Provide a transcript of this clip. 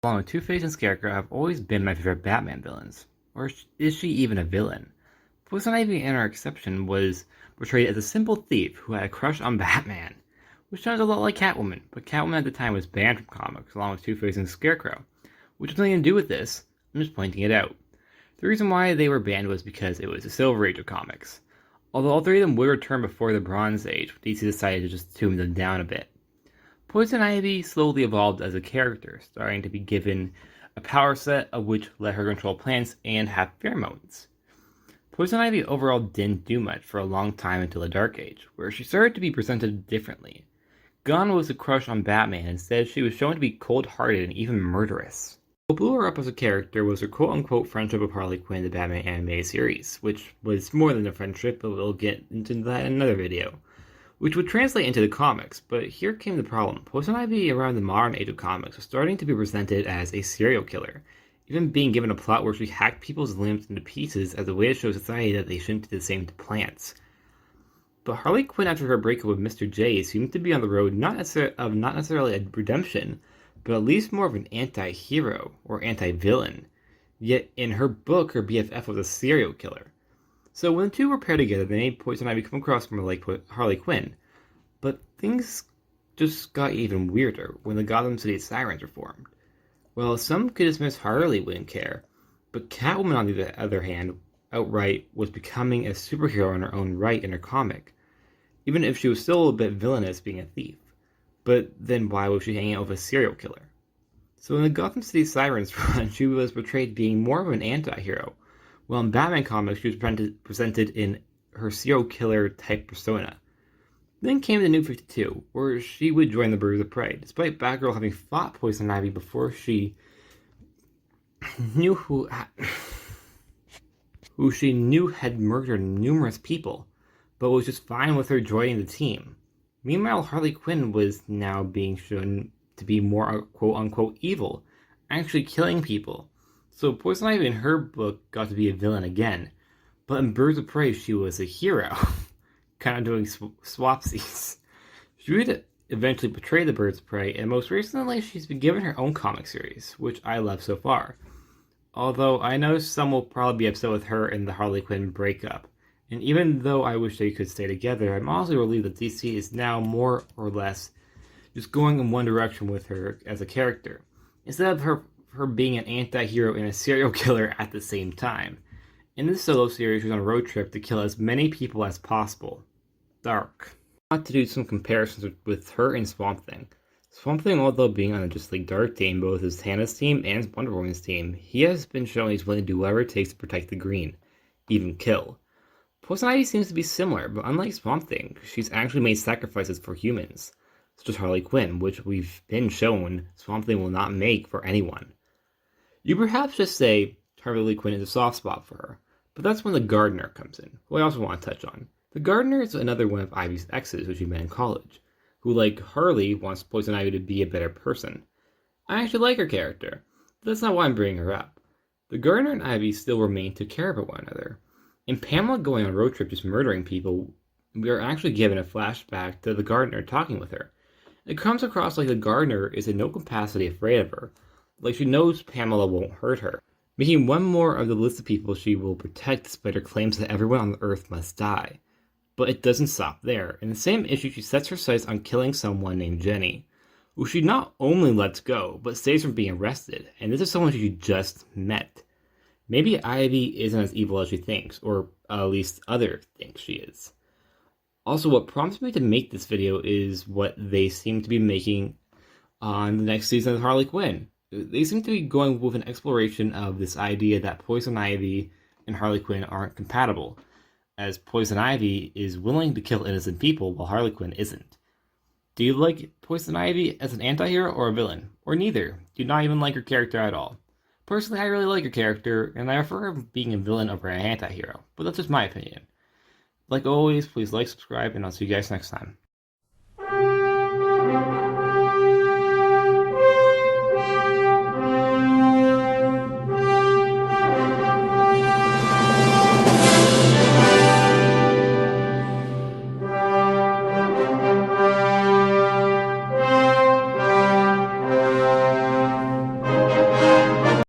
Along with Two-Face and Scarecrow have always been my favorite Batman villains. Or is she even a villain? Poison Ivy in our exception was portrayed as a simple thief who had a crush on Batman, which sounds a lot like Catwoman, but Catwoman at the time was banned from comics along with Two-Face and Scarecrow, which has nothing to do with this. I'm just pointing it out. The reason why they were banned was because it was the Silver Age of comics. Although all three of them would return before the Bronze Age, DC decided to just tune them down a bit. Poison Ivy slowly evolved as a character, starting to be given a power set of which let her control plants and have pheromones. Poison Ivy overall didn't do much for a long time until the Dark Age, where she started to be presented differently. Gone was a crush on Batman, instead she was shown to be cold-hearted and even murderous. What blew her up as a character was her quote-unquote friendship with Harley Quinn in the Batman animated series, which was more than a friendship, but we'll get into that in another video, which would translate into the comics. But here came the problem. Poison Ivy around the modern age of comics was starting to be presented as a serial killer, even being given a plot where she hacked people's limbs into pieces as a way to show society that they shouldn't do the same to plants. But Harley Quinn, after her breakup with Mr. J, seemed to be on the road not necessarily a redemption, but at least more of an anti-hero or anti-villain. Yet in her book, her BFF was a serial killer. So when the two were paired together, they made Poison Ivy come across more like Harley Quinn. But things just got even weirder when the Gotham City Sirens were formed. Well, some could dismiss Harley wouldn't care, but Catwoman, on the other hand, outright was becoming a superhero in her own right in her comic, even if she was still a bit villainous being a thief. But then why was she hanging out with a serial killer? So in the Gotham City Sirens run, she was portrayed being more of an anti-hero, while in Batman comics she was presented in her serial killer type persona. Then came the New 52, where she would join the Birds of Prey, despite Batgirl having fought Poison Ivy before she knew who she knew had murdered numerous people, but was just fine with her joining the team. Meanwhile, Harley Quinn was now being shown to be more quote-unquote evil, actually killing people. So Poison Ivy in her book got to be a villain again, but in Birds of Prey she was a hero, kind of doing swapsies. She would eventually portray the Birds of Prey, and most recently she's been given her own comic series, which I love so far. Although I know some will probably be upset with her in the Harley Quinn breakup. And even though I wish they could stay together, I'm also relieved that DC is now more or less just going in one direction with her as a character, instead of her being an anti-hero and a serial killer at the same time. In this solo series, she's on a road trip to kill as many people as possible. Dark. I want to do some comparisons with her and Swamp Thing. Swamp Thing, although being on a Just League Dark team, both his Hannah's team and Wonder Woman's team, he has been shown he's willing to do whatever it takes to protect the green, even kill. Poison Ivy seems to be similar, but unlike Swamp Thing, she's actually made sacrifices for humans, such as Harley Quinn, which we've been shown Swamp Thing will not make for anyone. You perhaps just say Harley Quinn is a soft spot for her, but that's when the Gardener comes in, who I also want to touch on. The Gardener is another one of Ivy's exes who she met in college, who, like Harley, wants Poison Ivy to be a better person. I actually like her character, but that's not why I'm bringing her up. The Gardener and Ivy still remain to care about one another. In Pamela going on a road trip just murdering people, we are actually given a flashback to the Gardener talking with her. It comes across like the Gardener is in no capacity afraid of her, like she knows Pamela won't hurt her, making one more of the list of people she will protect despite her claims that everyone on the Earth must die. But it doesn't stop there. In the same issue, she sets her sights on killing someone named Jenny, who she not only lets go, but saves from being arrested, and this is someone she just met. Maybe Ivy isn't as evil as she thinks, or at least others think she is. Also, what prompts me to make this video is what they seem to be making on the next season of Harley Quinn. They seem to be going with an exploration of this idea that Poison Ivy and Harley Quinn aren't compatible, as Poison Ivy is willing to kill innocent people while Harley Quinn isn't. Do you like Poison Ivy as an anti-hero or a villain? Or neither? Do you not even like her character at all? Personally, I really like her character, and I prefer her being a villain over an anti-hero, but that's just my opinion. Like always, please like, subscribe, and I'll see you guys next time.